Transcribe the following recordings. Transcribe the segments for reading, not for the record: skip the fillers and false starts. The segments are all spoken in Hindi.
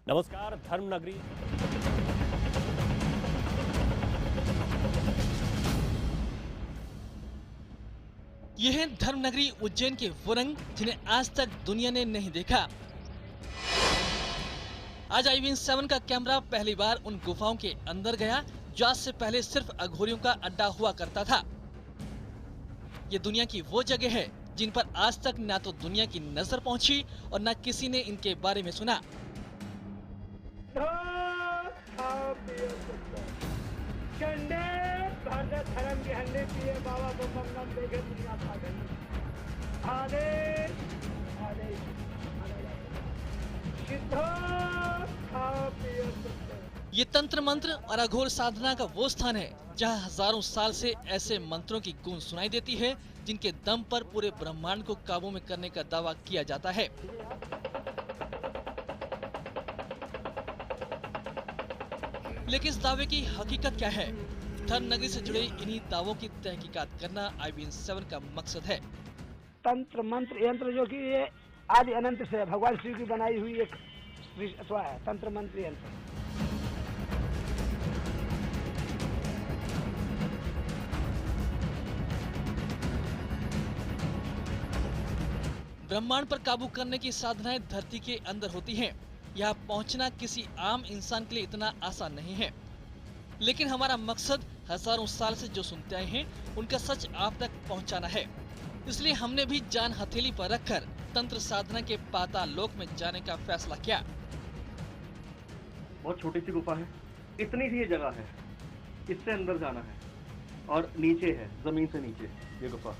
नमस्कार। धर्मनगरी यह है धर्मनगरी उज्जैन के वो रंग जिन्हें आज तक दुनिया ने नहीं देखा। आज IBN-7 का कैमरा पहली बार उन गुफाओं के अंदर गया जो आज से पहले सिर्फ अघोरियों का अड्डा हुआ करता था। ये दुनिया की वो जगह है जिन पर आज तक ना तो दुनिया की नजर पहुंची और ना किसी ने इनके बारे में सुना। ये तंत्र मंत्र और अघोर साधना का वो स्थान है जहां हजारों साल से ऐसे मंत्रों की गूंज सुनाई देती है जिनके दम पर पूरे ब्रह्मांड को काबू में करने का दावा किया जाता है। लेकिन इस दावे की हकीकत क्या है? धर्मनगरी से जुड़े इन्हीं दावों की तहकीकात करना IBN-7 का मकसद है। तंत्र मंत्र यंत्र जो कि ये आदि अनंत से भगवान शिव की बनाई हुई एक है तंत्र मंत्र यंत्र। ब्रह्मांड पर काबू करने की साधनाएं धरती के अंदर होती हैं। यहाँ पहुंचना किसी आम इंसान के लिए इतना आसान नहीं है, लेकिन हमारा मकसद हजारों साल से जो सुनते आए हैं उनका सच आप तक पहुंचाना है। इसलिए हमने भी जान हथेली पर रखकर तंत्र साधना के पाताल लोक में जाने का फैसला किया। बहुत छोटी सी गुफा है, इतनी सी ये जगह है, इससे अंदर जाना है और नीचे है, जमीन से नीचे ये गुफा।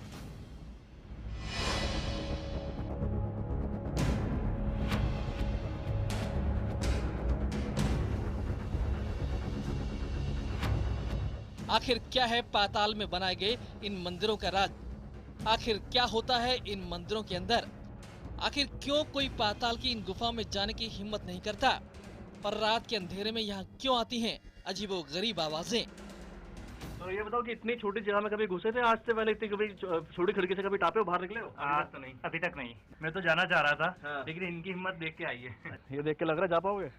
आखिर क्या है पाताल में बनाए गए इन मंदिरों का राज? आखिर क्या होता है इन मंदिरों के अंदर? आखिर क्यों कोई पाताल की इन गुफाओं में जाने की हिम्मत नहीं करता? और रात के अंधेरे में यहाँ क्यों आती हैं अजीबोगरीब आवाजें? तो ये बताओ कि इतनी छोटी जगह में कभी घुसे थे आज से पहले? इतनी कभी छोटी खिड़की से कभी टापे बाहर निकले हो? आज तो नहीं, अभी तक नहीं। मैं तो जाना चाह रहा था। हाँ। लेकिन इनकी हिम्मत देख के आई है। ये देख के लग रहा है जा पाओगे?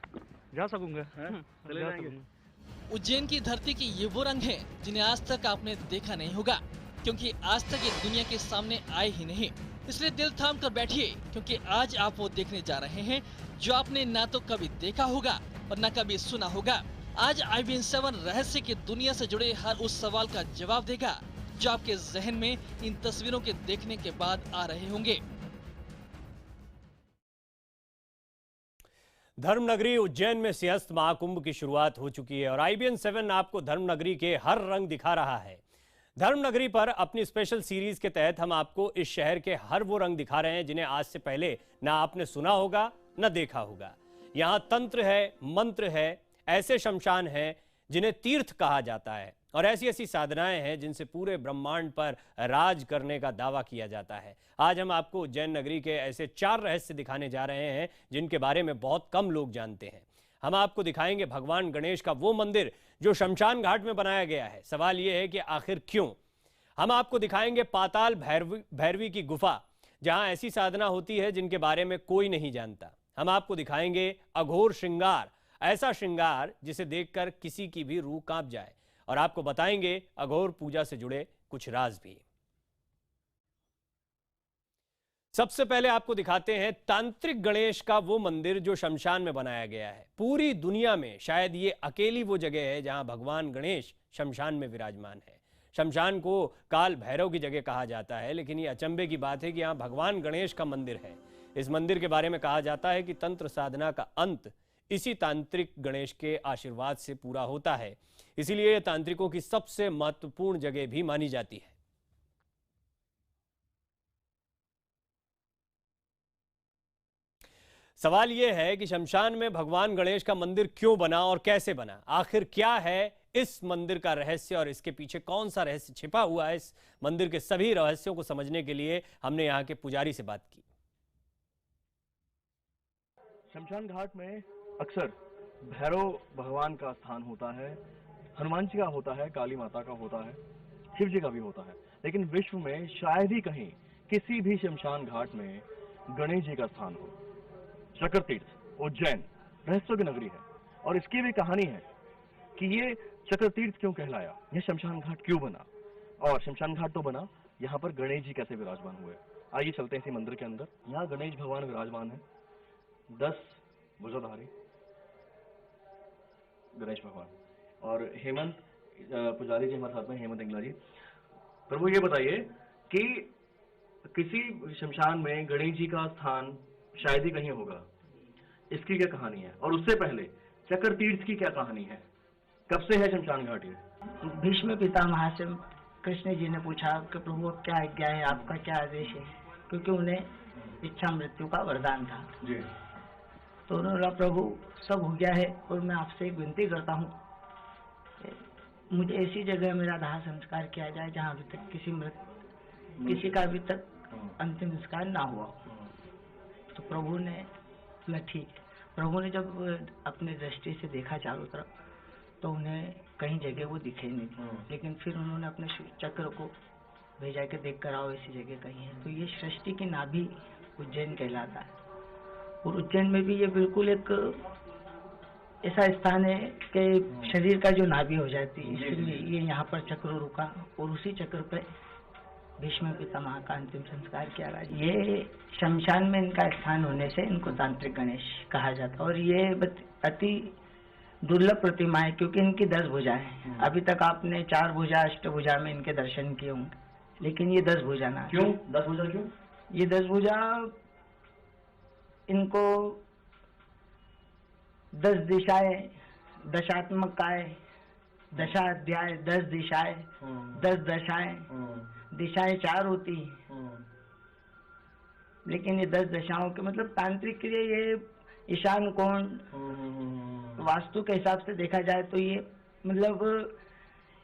जा सकूंगा। चले जाएंगे। उज्जैन की धरती के ये वो रंग हैं जिन्हें आज तक आपने देखा नहीं होगा, क्योंकि आज तक ये दुनिया के सामने आए ही नहीं। इसलिए दिल थाम कर बैठिए, क्योंकि आज आप वो देखने जा रहे हैं जो आपने ना तो कभी देखा होगा और ना कभी सुना होगा। आज IBN-7 रहस्य की दुनिया से जुड़े हर उस सवाल का जवाब देगा जो आपके जहन में इन तस्वीरों के देखने के बाद आ रहे होंगे। धर्मनगरी उज्जैन में सिंहस्थ महाकुंभ की शुरुआत हो चुकी है और IBN-7 आपको धर्मनगरी के हर रंग दिखा रहा है। धर्मनगरी पर अपनी स्पेशल सीरीज के तहत हम आपको इस शहर के हर वो रंग दिखा रहे हैं जिन्हें आज से पहले ना आपने सुना होगा ना देखा होगा। यहाँ तंत्र है, मंत्र है, ऐसे शमशान हैं जिन्हें तीर्थ कहा जाता है और ऐसी ऐसी साधनाएं हैं जिनसे पूरे ब्रह्मांड पर राज करने का दावा किया जाता है। आज हम आपको उज्जैन नगरी के ऐसे 4 रहस्य दिखाने जा रहे हैं जिनके बारे में बहुत कम लोग जानते हैं। हम आपको दिखाएंगे भगवान गणेश का वो मंदिर जो शमशान घाट में बनाया गया है। सवाल यह है कि आखिर क्यों? हम आपको दिखाएंगे पाताल भैरवी की गुफा, जहां ऐसी साधना होती है जिनके बारे में कोई नहीं जानता। हम आपको दिखाएंगे अघोर श्रृंगार, ऐसा श्रृंगार जिसे देखकर किसी की भी रूह कांप जाए, और आपको बताएंगे अघोर पूजा से जुड़े कुछ राज भी। सबसे पहले आपको दिखाते हैं तांत्रिक गणेश का वो मंदिर जो शमशान में बनाया गया है। पूरी दुनिया में शायद ये अकेली वो जगह है जहां भगवान गणेश शमशान में विराजमान है। शमशान को काल भैरव की जगह कहा जाता है, लेकिन ये अचंभे की बात है कि यहाँ भगवान गणेश का मंदिर है। इस मंदिर के बारे में कहा जाता है कि तंत्र साधना का अंत इसी तांत्रिक गणेश के आशीर्वाद से पूरा होता है, इसीलिए यह तांत्रिकों की सबसे महत्वपूर्ण जगह भी मानी जाती है। सवाल यह है कि शमशान में भगवान गणेश का मंदिर क्यों बना और कैसे बना? आखिर क्या है इस मंदिर का रहस्य और इसके पीछे कौन सा रहस्य छिपा हुआ है? इस मंदिर के सभी रहस्यों को समझने के लिए हमने यहाँ के पुजारी से बात की। शमशान घाट में अक्सर भैरव भगवान का स्थान होता है, हनुमान जी का होता है, काली माता का होता है, शिव जी का भी होता है, लेकिन विश्व में शायद ही कहीं किसी भी शमशान घाट में गणेश जी का स्थान हो। चक्रतीर्थ उज्जैन रहस्यों की नगरी है। और इसकी भी कहानी है कि ये चक्र तीर्थ क्यों कहलाया, ये शमशान घाट क्यों बना, और शमशान घाट तो बना, यहाँ पर गणेश जी कैसे विराजमान हुए। आइए चलते हैं इसी मंदिर के अंदर। यहाँ गणेश भगवान विराजमान है, 10 भुजाधारी गणेश भगवान। और हेमंत पुजारी जी हमारे साथ में, हेमंत इंगला जी। प्रभु ये बताइए कि किसी शमशान में गणेश जी का स्थान शायद ही कहीं होगा, इसकी क्या कहानी है, और उससे पहले चक्र तीर्थ की क्या कहानी है, कब से है शमशान घाट ये? भीष्म पितामह से कृष्ण जी ने पूछा कि प्रभु क्या आज्ञा है, आपका क्या आदेश है, क्योंकि उन्हें इच्छा मृत्यु का वरदान था जी। तो उन्होंने बोला प्रभु सब हो गया है और मैं आपसे एक विनती करता हूँ, मुझे ऐसी जगह मेरा दाह संस्कार किया जाए जहाँ अभी तक किसी का अभी तक अंतिम संस्कार ना हुआ। तो प्रभु ने बोला ठीक है। प्रभु ने जब अपनी दृष्टि से देखा चारों तरफ तो उन्हें कहीं जगह वो दिखे नहीं, लेकिन फिर उन्होंने अपने चक्र को भेजा के देख कर आओ ऐसी जगह कहीं है। तो ये सृष्टि की नाभि उज्जैन कहलाता है, और उज्जैन में भी ये बिल्कुल एक ऐसा स्थान है कि शरीर का जो नाभि हो जाती है, इसलिए ये यहाँ पर चक्र रुका और उसी चक्र पे भीष्म पितामह का अंतिम संस्कार किया गया। ये शमशान में इनका स्थान होने से इनको तांत्रिक गणेश कहा जाता है, और ये अति दुर्लभ प्रतिमा है क्योंकि इनकी 10 भुजाएं हैं। अभी तक आपने 4 भुजा अष्टभुजा में इनके दर्शन किए होंगे, लेकिन ये 10 भुजा ना। क्यों 10 भुजा? क्यों ये 10 भुजा? इनको 10 दिशाएं, दशात्मकाय, दशाध्याय, 10 दिशाएं, 10 दशाएं, दिशाएं 4 होती, लेकिन ये 10 दशाओं के मतलब तांत्रिक के लिए ये ईशान कोण वास्तु के हिसाब से देखा जाए तो ये मतलब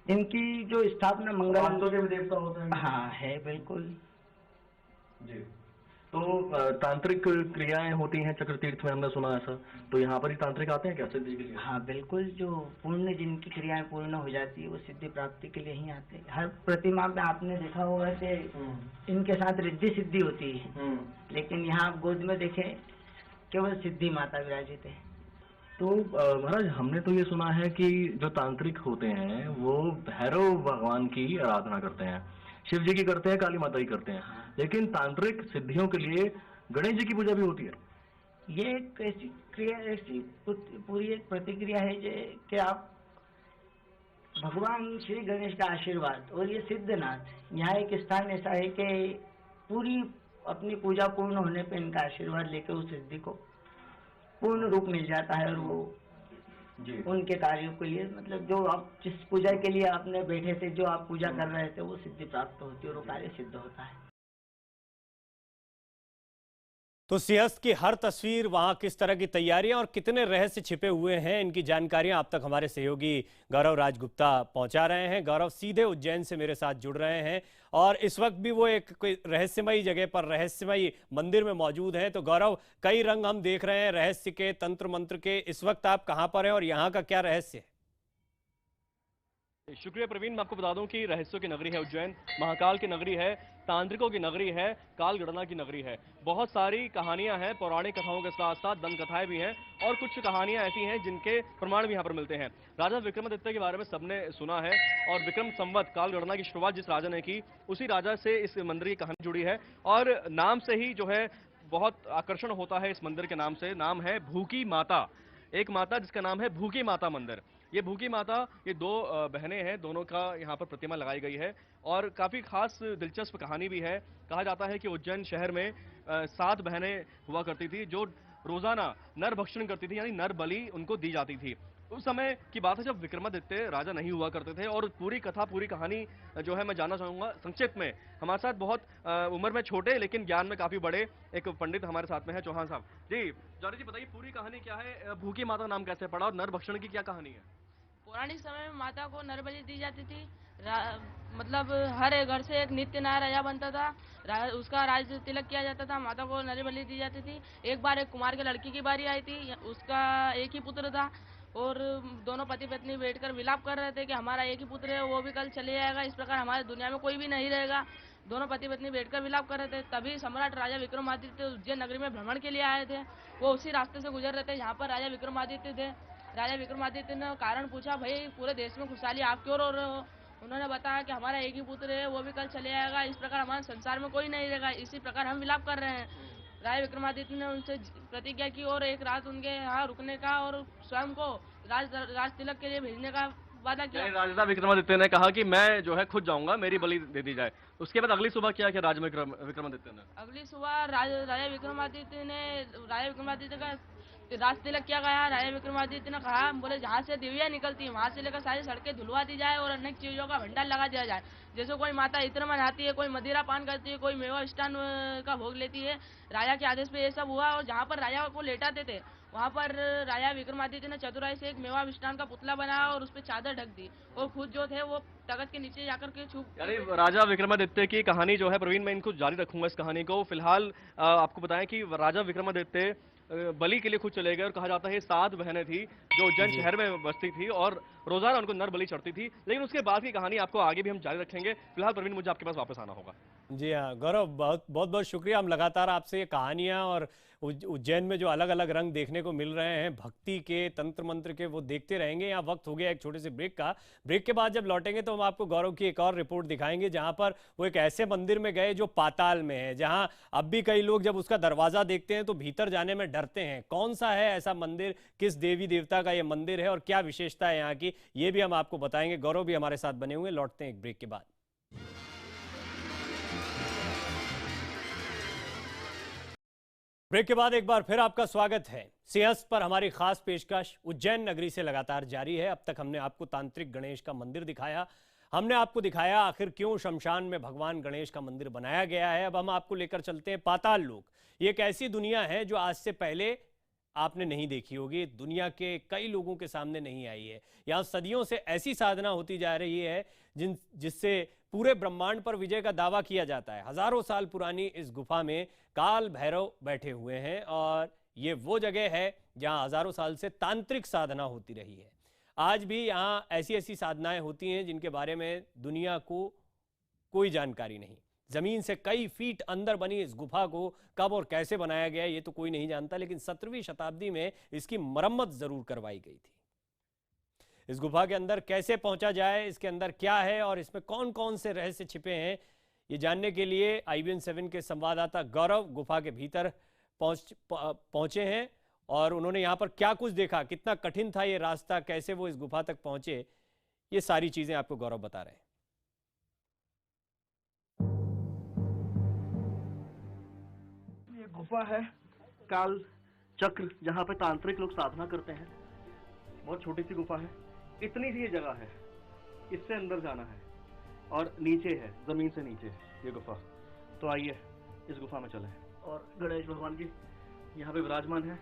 इनकी जो स्थापना मंगल के देवता होते हैं। हाँ है बिल्कुल जी। तो तांत्रिक क्रियाएं होती हैं चक्र तीर्थ में, हमने सुना ऐसा, तो यहाँ पर ही तांत्रिक आते हैं क्या सिद्धि के लिए? हाँ बिल्कुल, जो पूर्ण जिनकी क्रियाएं पूर्ण हो जाती है वो सिद्धि प्राप्ति के लिए ही आते हैं। हर प्रतिमा में आपने देखा होगा कि इनके साथ रिद्धि सिद्धि होती है, लेकिन यहाँ आप गोद में देखें केवल सिद्धि माता विराजित है। तो महाराज हमने तो ये सुना है कि जो तांत्रिक होते हैं वो भैरव भगवान की आराधना करते हैं, शिव जी की करते हैं, काली माता की करते हैं, लेकिन तांत्रिक सिद्धियों के लिए गणेश जी की पूजा भी होती है। ये एक ऐसी क्रिया, ऐसी पूरी एक प्रतिक्रिया है कि आप भगवान श्री गणेश का आशीर्वाद, और ये सिद्धनाथ, यहाँ एक स्थान ऐसा है कि पूरी अपनी पूजा पूर्ण होने पे इनका आशीर्वाद लेकर उस सिद्धि को पूर्ण रूप मिल जाता है, और वो जी उनके कार्यों के लिए मतलब जो आप जिस पूजा के लिए आपने बैठे थे, जो आप पूजा कर रहे थे, वो सिद्धि प्राप्त होती है और वो कार्य सिद्ध होता है। तो सिंहस्थ की हर तस्वीर, वहां किस तरह की तैयारियां और कितने रहस्य छिपे हुए हैं, इनकी जानकारियां अब तक हमारे सहयोगी गौरव राजगुप्ता पहुंचा रहे हैं। गौरव सीधे उज्जैन से मेरे साथ जुड़ रहे हैं और इस वक्त भी वो एक कोई रहस्यमयी जगह पर, रहस्यमयी मंदिर में मौजूद हैं। तो गौरव, कई रंग हम देख रहे हैं रहस्य के, तंत्र मंत्र के, इस वक्त आप कहां पर हैं और यहाँ का क्या रहस्य है? शुक्रिया प्रवीण, मैं आपको बता दूं कि रहस्यों की नगरी है उज्जैन, महाकाल की नगरी है, तांत्रिकों की नगरी है, काल गणना की नगरी है। बहुत सारी कहानियां हैं, पौराणिक कथाओं के साथ साथ दंत कथाएं भी हैं, और कुछ कहानियां ऐसी हैं जिनके प्रमाण भी यहाँ पर मिलते हैं। राजा विक्रमादित्य के बारे में सबने सुना है, और विक्रम संवत काल गणना की शुरुआत जिस राजा ने की, उसी राजा से इस मंदिर की कहानी जुड़ी है। और नाम से ही जो है बहुत आकर्षण होता है इस मंदिर के नाम से। नाम है भूखी माता, एक माता जिसका नाम है भूखी माता मंदिर। ये भूखी माता, ये 2 बहनें हैं, दोनों का यहाँ पर प्रतिमा लगाई गई है, और काफी खास दिलचस्प कहानी भी है। कहा जाता है कि उज्जैन शहर में 7 बहनें हुआ करती थी जो रोजाना नर भक्षण करती थी, यानी नर बलि उनको दी जाती थी। उस समय की बात है जब विक्रमादित्य राजा नहीं हुआ करते थे। और पूरी कथा, पूरी कहानी जो है मैं जानना चाहूंगा संक्षिप्त में। हमारे साथ बहुत उम्र में छोटे लेकिन ज्ञान में काफी बड़े एक पंडित हमारे साथ में है, चौहान साहब जी। जौहरी जी बताइए पूरी कहानी क्या है, भूखी माता नाम कैसे पड़ा और नर भक्षण की क्या कहानी है? पौराणिक समय में माता को नर बलि दी जाती थी। मतलब हर एक घर से एक नित्य नया राजा बनता था, उसका राज तिलक किया जाता था, माता को नर बलि दी जाती थी। एक बार एक कुमार के लड़की की बारी आई थी, उसका एक ही पुत्र था, और दोनों पति पत्नी बैठकर विलाप कर रहे थे कि हमारा एक ही पुत्र है, वो भी कल चले जाएगा, इस प्रकार हमारे दुनिया में कोई भी नहीं रहेगा। दोनों पति पत्नी बैठकर विलाप कर रहे थे। तभी सम्राट राजा विक्रमादित्य उज्जैन नगरी में भ्रमण के लिए आए थे। वो उसी रास्ते से गुजर रहे थे जहाँ पर राजा विक्रमादित्य थे। राजा विक्रमादित्य ने कारण पूछा, भाई पूरे देश में खुशहाली, आप क्यों रो रहे हो? उन्होंने बताया कि हमारा एक ही पुत्र है, वो भी कल चले जाएगा, इस प्रकार हमारे संसार में कोई नहीं रहेगा, इसी प्रकार हम विलाप कर रहे हैं। राजा विक्रमादित्य ने उनसे प्रतिज्ञा की और एक रात उनके यहाँ रुकने का और स्वयं को राज तिलक के लिए भेजने का वादा किया। राजा विक्रमादित्य ने कहा कि मैं जो है खुद जाऊंगा, मेरी बलि दे दी जाए। उसके बाद अगली सुबह क्या किया राजा विक्रमादित्य ने? अगली सुबह राजा विक्रमादित्य का राज तिलक किया गया। राजा विक्रमादित्य ने कहा, बोले जहाँ से दिव्या निकलती है वहाँ से लेकर सारी सड़कें धुलवा दी जाए और अनेक चीजों का भंडार लगा दिया जाए। जैसे कोई माता इत्र मनाती है, कोई मदिरा पान करती है, कोई मेवा मिष्ठान का भोग लेती है। राजा के आदेश पे ये सब हुआ और जहाँ पर राजा को लेटाते थे वहाँ पर राजा विक्रमादित्य ने चतुराई से एक मेवा मिष्ठान का पुतला बनाया और उस पर चादर ढक दी और खुद जो थे वो तख्त के नीचे जाकर के छुप। यानी राजा विक्रमादित्य की कहानी जो है प्रवीण, मैं इनको जारी रखूंगा इस कहानी को। फिलहाल आपको बताएं कि राजा विक्रमादित्य बलि के लिए खुद चले गए और कहा जाता है 7 बहनें थी जो उज्जैन शहर में बसती थी और रोजाना उनको नर बलि चढ़ती थी। लेकिन उसके बाद की कहानी आपको आगे भी हम जारी रखेंगे। फिलहाल प्रवीण, मुझे आपके पास वापस आना होगा। जी हाँ गौरव, बहुत बहुत शुक्रिया। हम लगातार आपसे ये कहानियाँ और उज्जैन में जो अलग अलग रंग देखने को मिल रहे हैं भक्ति के, तंत्र मंत्र के, वो देखते रहेंगे। यहाँ वक्त हो गया एक छोटे से ब्रेक का। ब्रेक के बाद जब लौटेंगे तो हम आपको गौरव की एक और रिपोर्ट दिखाएंगे जहाँ पर वो एक ऐसे मंदिर में गए जो पाताल में है, जहाँ अब भी कई लोग जब उसका दरवाजा देखते हैं तो भीतर जाने में डरते हैं। कौन सा है ऐसा मंदिर, किस देवी देवता का ये मंदिर है और क्या विशेषता है यहाँ की, ये भी हम आपको बताएंगे। गौरव भी हमारे साथ बने हुए। लौटते हैं एक ब्रेक के बाद। ब्रेक के बाद एक बार फिर आपका स्वागत है। सिंहस्थ पर हमारी खास पेशकश उज्जैन नगरी से लगातार जारी है। अब तक हमने आपको तांत्रिक गणेश का मंदिर दिखाया, हमने आपको दिखाया आखिर क्यों शमशान में भगवान गणेश का मंदिर बनाया गया है। अब हम आपको लेकर चलते हैं पाताल लोक। ये एक ऐसी दुनिया है जो आज से पहले आपने नहीं देखी होगी, दुनिया के कई लोगों के सामने नहीं आई है। यहाँ सदियों से ऐसी साधना होती जा रही है जिससे पूरे ब्रह्मांड पर विजय का दावा किया जाता है। हजारों साल पुरानी इस गुफा में काल भैरव बैठे हुए हैं और ये वो जगह है जहाँ हजारों साल से तांत्रिक साधना होती रही है। आज भी यहाँ ऐसी ऐसी साधनाएं होती हैं जिनके बारे में दुनिया को कोई जानकारी नहीं। जमीन से कई फीट अंदर बनी इस गुफा को कब और कैसे बनाया गया ये तो कोई नहीं जानता, लेकिन 17वीं शताब्दी में इसकी मरम्मत जरूर करवाई गई थी। इस गुफा के अंदर कैसे पहुंचा जाए, इसके अंदर क्या है और इसमें कौन कौन से रहस्य छिपे हैं, ये जानने के लिए IBN 7 के संवाददाता गौरव गुफा के भीतर पहुंचे हैं और उन्होंने यहाँ पर क्या कुछ देखा, कितना कठिन था ये रास्ता, कैसे वो इस गुफा तक पहुंचे, ये सारी चीजें आपको गौरव बता रहे हैं। ये गुफा है काल चक्र, जहाँ पे तांत्रिक लोग साधना करते हैं। बहुत छोटी सी गुफा है, इतनी सी ये जगह है, इससे अंदर जाना है और नीचे है, जमीन से नीचे ये गुफा। तो आइए इस गुफा में चलें। और गणेश भगवान जी यहाँ पे विराजमान है,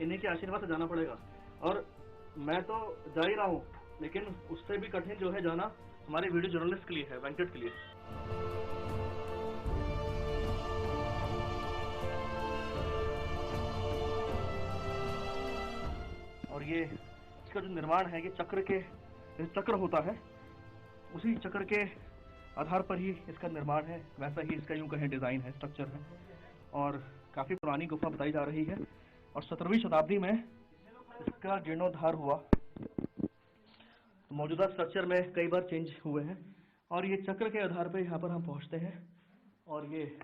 इन्हीं के आशीर्वाद से जाना पड़ेगा। और मैं तो जा ही रहा हूँ, लेकिन उससे भी कठिन जो है जाना हमारे वीडियो जर्नलिस्ट के लिए है, वेंकट के लिए। और ये इसका जो निर्माण है, ये चक्र होता है, उसी चक्र के आधार पर ही इसका निर्माण है। वैसा ही इसका यूं कहें डिजाइन है, स्ट्रक्चर है और काफी पुरानी गुफा बताई जा रही है। और 17वीं शताब्दी में इसका जीर्णोद्धार हुआ। मौजूदा स्ट्रक्चर में कई बार चेंज हुए हैं और ये चक्र के आधार पर यहाँ पर हम पहुँचते हैं। और ये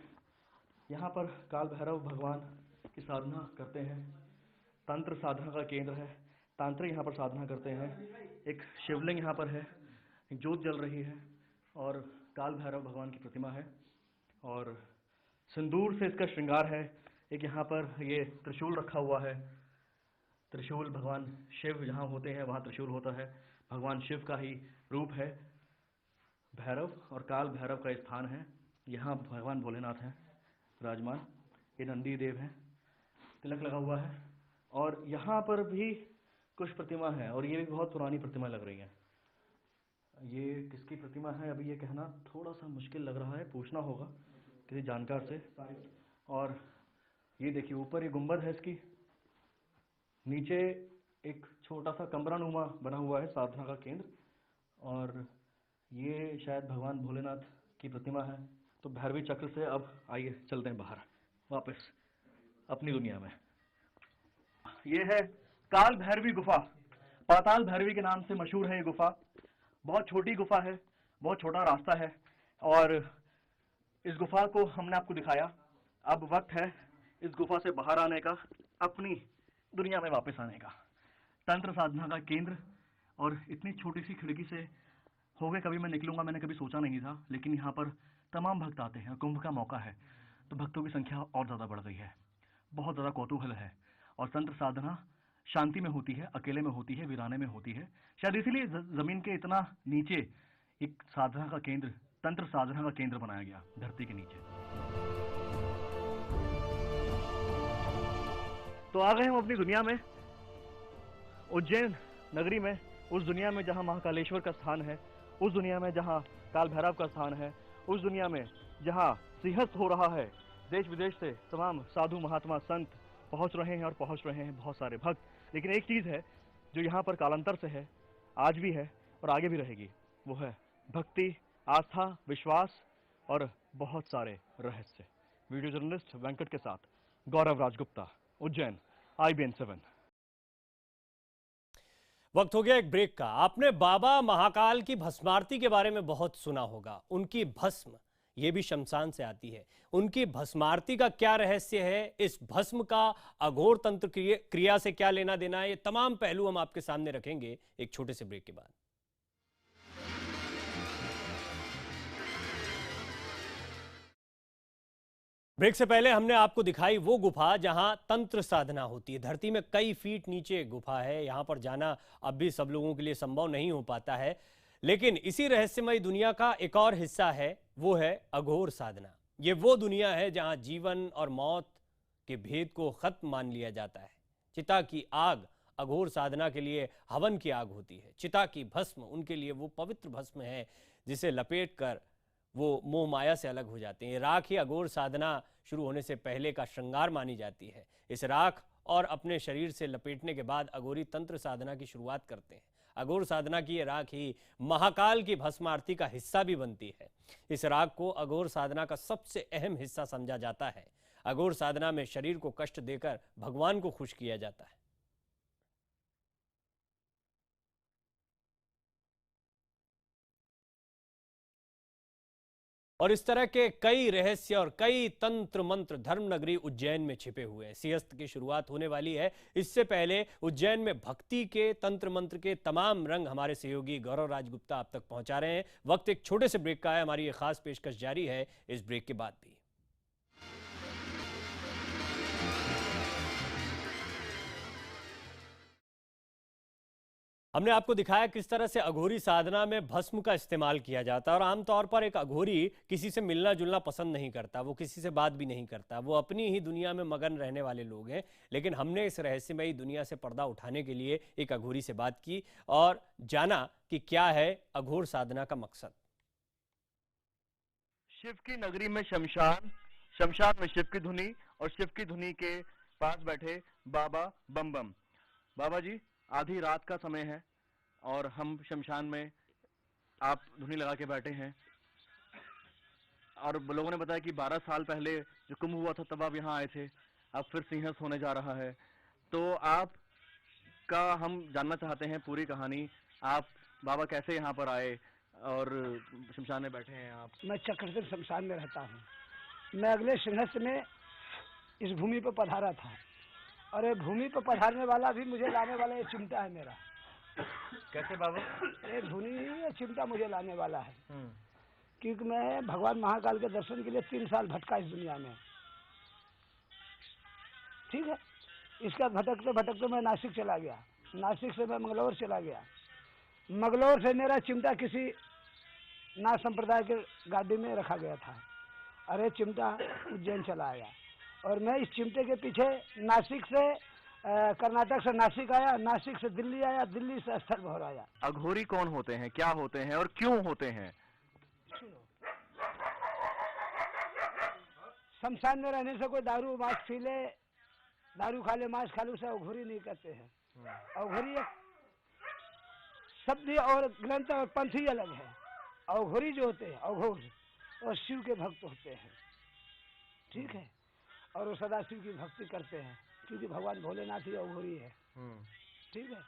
यहाँ पर काल भैरव भगवान की साधना करते हैं, तंत्र साधना का केंद्र है, तांत्रिक यहाँ पर साधना करते हैं। एक शिवलिंग यहाँ पर है, एक ज्योत जल रही है और काल भैरव भगवान की प्रतिमा है और सिंदूर से इसका श्रृंगार है। एक यहाँ पर ये त्रिशूल रखा हुआ है, त्रिशूल भगवान शिव जहाँ होते हैं वहाँ त्रिशूल होता है, भगवान शिव का ही रूप है भैरव। और काल भैरव का स्थान है, यहाँ भगवान भोलेनाथ हैं विराजमान। ये नंदी देव हैं, तिलक लगा हुआ है और यहाँ पर भी कुछ प्रतिमा है और ये भी बहुत पुरानी प्रतिमा लग रही है। ये किसकी प्रतिमा है अभी ये कहना थोड़ा सा मुश्किल लग रहा है, पूछना होगा किसी जानकार से। और ये देखिए ऊपर ये गुंबद है इसकी, नीचे एक छोटा सा कमरानुमा बना हुआ है, साधना का केंद्र। और ये शायद भगवान भोलेनाथ की प्रतिमा है। तो भैरवी चक्र से अब आइए चलते हैं बाहर वापस अपनी दुनिया में। ये है काल भैरवी गुफा, पाताल भैरवी के नाम से मशहूर है ये गुफा। बहुत छोटी गुफा है, बहुत छोटा रास्ता है और इस गुफा को हमने आपको दिखाया। अब वक्त है इस गुफा से बाहर आने का, अपनी दुनिया में वापस आने का। तंत्र साधना का केंद्र, और इतनी छोटी सी खिड़की से होगे कभी मैं निकलूंगा, मैंने कभी सोचा नहीं था, लेकिन यहाँ पर तमाम भक्त आते हैं। कुंभ का मौका है तो भक्तों की संख्या और ज़्यादा बढ़ गई है, बहुत ज़्यादा कौतूहल है। और तंत्र साधना शांति में होती है, अकेले में होती है, वीराने में होती है। शायद इसीलिए जमीन के इतना नीचे एक साधना का केंद्र, तंत्र साधना का केंद्र बनाया गया, धरती के नीचे। तो आ गए हम अपनी दुनिया में, उज्जैन नगरी में, उस दुनिया में जहां महाकालेश्वर का स्थान है, उस दुनिया में जहां काल भैरव का स्थान है, उस दुनिया में जहां सिंहस्थ हो रहा है। देश विदेश से तमाम साधु महात्मा संत पहुंच रहे हैं और पहुंच रहे हैं बहुत सारे भक्त। लेकिन एक चीज है जो यहाँ पर कालांतर से है, आज भी है और आगे भी रहेगी, वो है भक्ति, आस्था, विश्वास और बहुत सारे रहस्य। वीडियो जर्नलिस्ट वेंकट के साथ गौरव राजगुप्ता, उज्जैन, IBN 7। वक्त हो गया एक ब्रेक का। आपने बाबा महाकाल की भस्मारती के बारे में बहुत सुना होगा। उनकी भस्म ये भी शमशान से आती है। उनकी भस्मारती का क्या रहस्य है, इस भस्म का अघोर तंत्र क्रिया से क्या लेना देना है, ये तमाम पहलू हम आपके सामने रखेंगे एक छोटे से ब्रेक के बाद। ब्रेक से पहले हमने आपको दिखाई वो गुफा जहां तंत्र साधना होती है। धरती में कई फीट नीचे गुफा है, यहां पर जाना अब भी सब लोगों के लिए संभव नहीं हो पाता है। लेकिन इसी रहस्यमय दुनिया का एक और हिस्सा है, वो है अघोर साधना। ये वो दुनिया है जहां जीवन और मौत के भेद को खत्म मान लिया जाता है। चिता की आग अघोर साधना के लिए हवन की आग होती है। चिता की भस्म उनके लिए वो पवित्र भस्म है जिसे लपेट कर वो मोह माया से अलग हो जाते हैं। राख ही अघोर साधना शुरू होने से पहले का श्रृंगार मानी जाती है। इस राख और अपने शरीर से लपेटने के बाद अघोरी तंत्र साधना की शुरुआत करते हैं। अघोर साधना की ये राख ही महाकाल की भस्म आरती का हिस्सा भी बनती है। इस राख को अघोर साधना का सबसे अहम हिस्सा समझा जाता है। अघोर साधना में शरीर को कष्ट देकर भगवान को खुश किया जाता है। और इस तरह के कई रहस्य और कई तंत्र मंत्र धर्मनगरी उज्जैन में छिपे हुए हैं। सिंहस्थ की शुरुआत होने वाली है। इससे पहले उज्जैन में भक्ति के, तंत्र मंत्र के तमाम रंग हमारे सहयोगी गौरव राजगुप्ता आप तक पहुंचा रहे हैं। वक्त एक छोटे से ब्रेक का है। हमारी ये खास पेशकश जारी है इस ब्रेक के बाद भी। हमने आपको दिखाया किस तरह से अघोरी साधना में भस्म का इस्तेमाल किया जाता है। और आमतौर पर एक अघोरी किसी से मिलना जुलना पसंद नहीं करता, वो किसी से बात भी नहीं करता, वो अपनी ही दुनिया में मगन रहने वाले लोग हैं। लेकिन हमने इस रहस्यमयी दुनिया से पर्दा उठाने के लिए एक अघोरी से बात की और जाना कि क्या है अघोर साधना का मकसद। शिव की नगरी में शमशान, शमशान में शिव की धुनी और शिव की धुनी के पास बैठे बाबा बम बम। बाबा जी, आधी रात का समय है और हम शमशान में, आप धुनी लगा के बैठे हैं और लोगों ने बताया कि 12 साल पहले जो कुंभ हुआ था तब आप यहाँ आए थे, अब फिर सिंहस्थ होने जा रहा है। तो आप का हम जानना चाहते हैं पूरी कहानी। आप बाबा कैसे यहाँ पर आए और शमशान में बैठे हैं आप? मैं चक्रधर शमशान में रहता हूँ। मैं अगले सिंहस्थ में इस भूमि पर पधारा था और ये भूमि पर पधारने वाला भी मुझे लाने वाला ये चिमटा है मेरा। कैसे बाबा? ये धुनी, ये चिमटा मुझे लाने वाला है क्योंकि मैं भगवान महाकाल के दर्शन के लिए 3 साल भटका इस दुनिया में। ठीक है, इसका भटकते भटकते मैं नासिक चला गया, नासिक से मैं मंगलौर चला गया, मंगलौर से मेरा चिमटा किसी नाथ संप्रदाय के गाड़ी में रखा गया था। अरे चिमटा उज्जैन चला आया और मैं इस चिमटे के पीछे नासिक से कर्नाटक से नासिक आया, नासिक से दिल्ली आया, दिल्ली से स्थल भौर आया। अघोरी कौन होते हैं, क्या होते हैं और क्यों होते हैं? शमशान में रहने से कोई दारू मांस पी ले, दारू खा ले, मांस खा ले, उसे अघोरी नहीं कहते हैं। अघोरी एक शब्द और ग्रंथ और पंथ ही अलग है। अघोरी जो होते हैं, अघोर और शिव के भक्त होते हैं, ठीक है, और वो सदा शिव की भक्ति करते हैं, क्योंकि भगवान भोलेनाथ ही अघोरी है, ठीक है।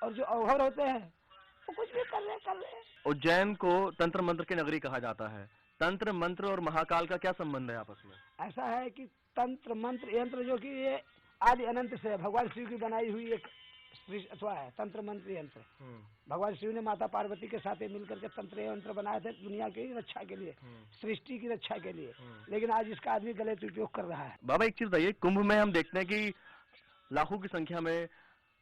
और जो अघोर होते हैं वो कुछ भी कर रहे हैं। उज्जैन को तंत्र मंत्र की नगरी कहा जाता है। तंत्र मंत्र और महाकाल का क्या संबंध है आपस में? ऐसा है कि तंत्र मंत्र यंत्र जो कि ये आदि अनंत से भगवान शिव की बनाई हुई एक अथवा है तंत्र मंत्र यंत्र। भगवान शिव ने माता पार्वती के साथ मिलकर के तंत्र यंत्र बनाए थे दुनिया की रक्षा के लिए, सृष्टि की रक्षा के लिए, लेकिन आज इसका आदमी गलत उपयोग कर रहा है। बाबा एक चीज बताइए, कुंभ में हम देखते हैं कि लाखों की संख्या में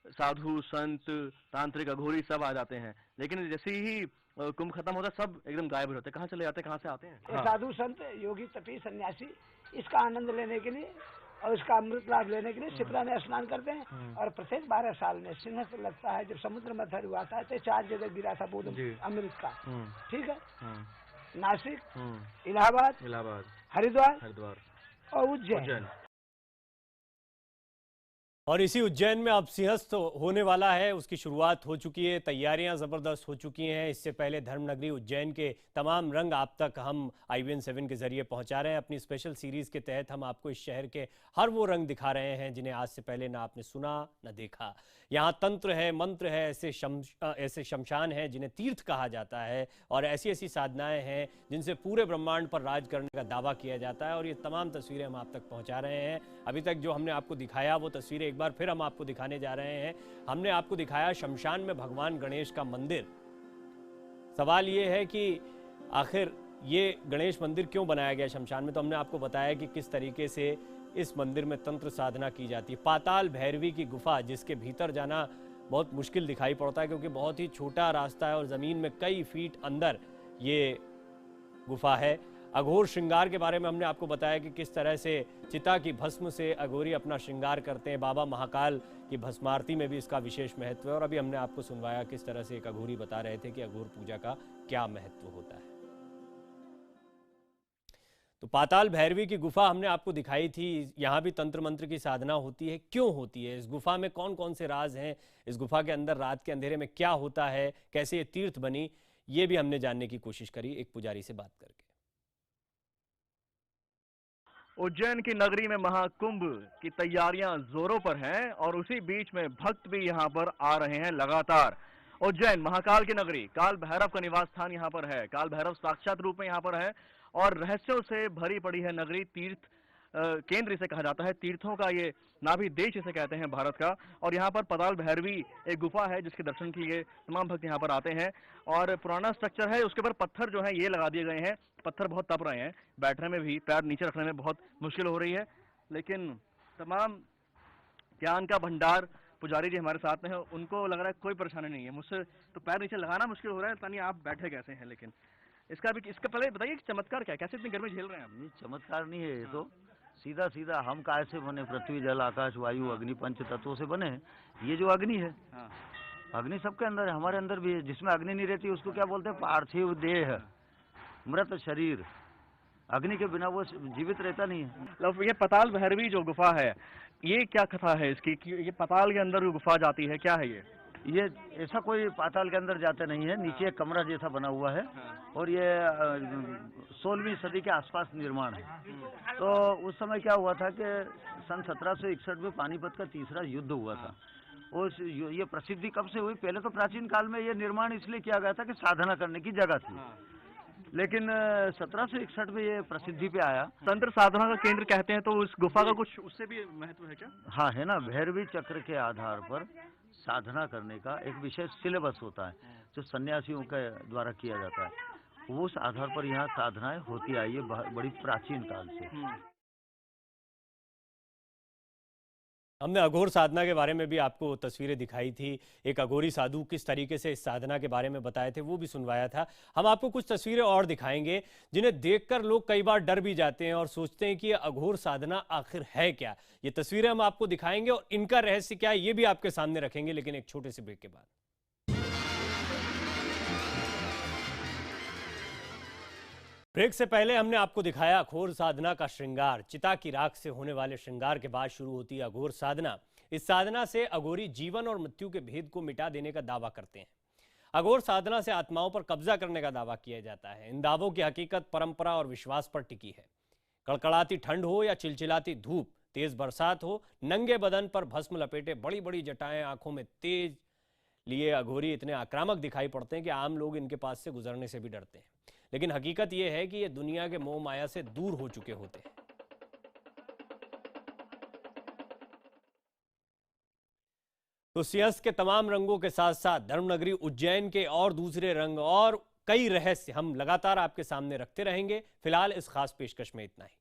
साधु संत तांत्रिक अघोरी सब आ जाते हैं, लेकिन जैसे ही कुंभ खत्म होता है सब एकदम गायब हो जाते हैं। कहाँ चले जाते हैं, कहाँ से आते हैं? ये साधु संत योगी तपी सन्यासी इसका आनंद लेने के लिए और इसका अमृत लाभ लेने के लिए शिप्रा में स्नान करते हैं। और प्रत्येक 12 साल में सिंहस्थ लगता है, जब समुद्र मथर हुआ था तो 4 जगह गिरा था बूंद अमृत का, ठीक है, नासिक, इलाहाबाद, हरिद्वार और उज्जैन। और इसी उज्जैन में अब सिंहस्थ होने वाला है, उसकी शुरुआत हो चुकी है, तैयारियां ज़बरदस्त हो चुकी हैं। इससे पहले धर्मनगरी उज्जैन के तमाम रंग आप तक हम IBN 7 के ज़रिए पहुंचा रहे हैं। अपनी स्पेशल सीरीज़ के तहत हम आपको इस शहर के हर वो रंग दिखा रहे हैं जिन्हें आज से पहले ना आपने सुना न देखा। यहाँ तंत्र है, मंत्र है, ऐसे शमशान हैं जिन्हें तीर्थ कहा जाता है, और ऐसी ऐसी साधनाएँ हैं जिनसे पूरे ब्रह्मांड पर राज करने का दावा किया जाता है। और ये तमाम तस्वीरें हम आप तक पहुँचा रहे हैं। अभी तक जो हमने आपको दिखाया वो तस्वीरें एक बार फिर हम आपको दिखाने जा रहे हैं। हमने आपको दिखाया शमशान में भगवान गणेश का मंदिर। सवाल ये है कि आखिर ये गणेश मंदिर क्यों बनाया गया शमशान में, तो हमने आपको बताया कि किस तरीके से इस मंदिर में तंत्र साधना की जाती है। पाताल भैरवी की गुफा, जिसके भीतर जाना बहुत मुश्किल दिखाई पड़ता है क्योंकि बहुत ही छोटा रास्ता है और ज़मीन में कई फीट अंदर ये गुफा है। अघोर श्रृंगार के बारे में हमने आपको बताया कि किस तरह से चिता की भस्म से अघोरी अपना श्रृंगार करते हैं। बाबा महाकाल की भस्मारती में भी इसका विशेष महत्व है। और अभी हमने आपको सुनवाया किस तरह से एक अघोरी बता रहे थे कि अघोर पूजा का क्या महत्व होता है। तो पाताल भैरवी की गुफा हमने आपको दिखाई थी। यहाँ भी तंत्र मंत्र की साधना होती है। क्यों होती है, इस गुफा में कौन कौन से राज हैं, इस गुफा के अंदर रात के अंधेरे में क्या होता है, कैसे ये तीर्थ बनी, ये भी हमने जानने की कोशिश करी एक पुजारी से बात करके। उज्जैन की नगरी में महाकुंभ की तैयारियां जोरों पर हैं और उसी बीच में भक्त भी यहां पर आ रहे हैं लगातार। उज्जैन महाकाल की नगरी, काल भैरव का निवास स्थान यहां पर है। काल भैरव साक्षात रूप में यहां पर है और रहस्यों से भरी पड़ी है नगरी। तीर्थ केंद्र इसे कहा जाता है, तीर्थों का ये नाभि देश इसे कहते हैं भारत का। और यहाँ पर पाताल भैरवी एक गुफा है जिसके दर्शन के लिए तमाम भक्त यहाँ पर आते हैं। और पुराना स्ट्रक्चर है, उसके ऊपर पत्थर जो है ये लगा दिए गए हैं। पत्थर बहुत तप रहे हैं, बैठने में भी, पैर नीचे रखने में बहुत मुश्किल हो रही है, लेकिन तमाम ज्ञान का भंडार पुजारी जी हमारे साथ में है, उनको लग रहा है कोई परेशानी नहीं है। मुझसे तो पैर नीचे लगाना मुश्किल हो रहा है, पता नहीं आप बैठे कैसे हैं। लेकिन इसका पहले बताइए चमत्कार क्या है, कैसे इतनी गर्मी झेल रहे हैं आप? नहीं, चमत्कार नहीं है ये तो सीधा सीधा हम काय से बने, पृथ्वी जल आकाश वायु अग्नि पंच तत्वों से बने हैं। ये जो अग्नि है, अग्नि सबके अंदर है, हमारे अंदर भी है। जिसमें अग्नि नहीं रहती उसको क्या बोलते हैं? पार्थिव देह, मृत शरीर। अग्नि के बिना वो जीवित रहता नहीं है। ये पाताल भैरवी जो गुफा है, ये क्या कथा है इसकी? ये पाताल के अंदर गुफा जाती है, क्या है ये ऐसा कोई पाताल के अंदर जाते नहीं है। नीचे एक कमरा जैसा बना हुआ है और ये 16वीं सदी के आसपास निर्माण है। तो उस समय क्या हुआ था कि सन 1761 में पानीपत का तीसरा युद्ध हुआ था। उस ये प्रसिद्धि कब से हुई? पहले तो प्राचीन काल में ये निर्माण इसलिए किया गया था कि साधना करने की जगह थी, लेकिन 1761 में ये प्रसिद्धि पे आया। तंत्र साधना का केंद्र कहते हैं, तो उस गुफा का कुछ उससे भी महत्व है क्या? हाँ है ना, भैरवी चक्र के आधार पर साधना करने का एक विशेष सिलेबस होता है जो सन्यासियों के द्वारा किया जाता है। उस आधार पर यहाँ साधनाएं होती आई है बड़ी प्राचीन काल से। हमने अघोर साधना के बारे में भी आपको तस्वीरें दिखाई थी। एक अघोरी साधु किस तरीके से इस साधना के बारे में बताए थे वो भी सुनवाया था। हम आपको कुछ तस्वीरें और दिखाएंगे जिन्हें देखकर लोग कई बार डर भी जाते हैं और सोचते हैं कि ये अघोर साधना आखिर है क्या। ये तस्वीरें हम आपको दिखाएंगे और इनका रहस्य क्या है ये भी आपके सामने रखेंगे, लेकिन एक छोटे से ब्रेक के बाद। ब्रेक से पहले हमने आपको दिखाया अघोर साधना का श्रृंगार। चिता की राख से होने वाले श्रृंगार के बाद शुरू होती है अघोर साधना। इस साधना से अघोरी जीवन और मृत्यु के भेद को मिटा देने का दावा करते हैं। अघोर साधना से आत्माओं पर कब्जा करने का दावा किया जाता है। इन दावों की हकीकत परंपरा और विश्वास पर टिकी है। कड़कड़ाती ठंड हो या चिलचिलाती धूप, तेज बरसात हो, नंगे बदन पर भस्म लपेटे बड़ी बड़ी जटाएं, आंखों में तेज लिए अघोरी इतने आक्रामक दिखाई पड़ते हैं कि आम लोग इनके पास से गुजरने से भी डरते हैं। लेकिन हकीकत यह है कि ये दुनिया के मोह माया से दूर हो चुके होते हैं। तो सिंहस्थ के तमाम रंगों के साथ साथ धर्मनगरी उज्जैन के और दूसरे रंग और कई रहस्य हम लगातार आपके सामने रखते रहेंगे। फिलहाल इस खास पेशकश में इतना ही।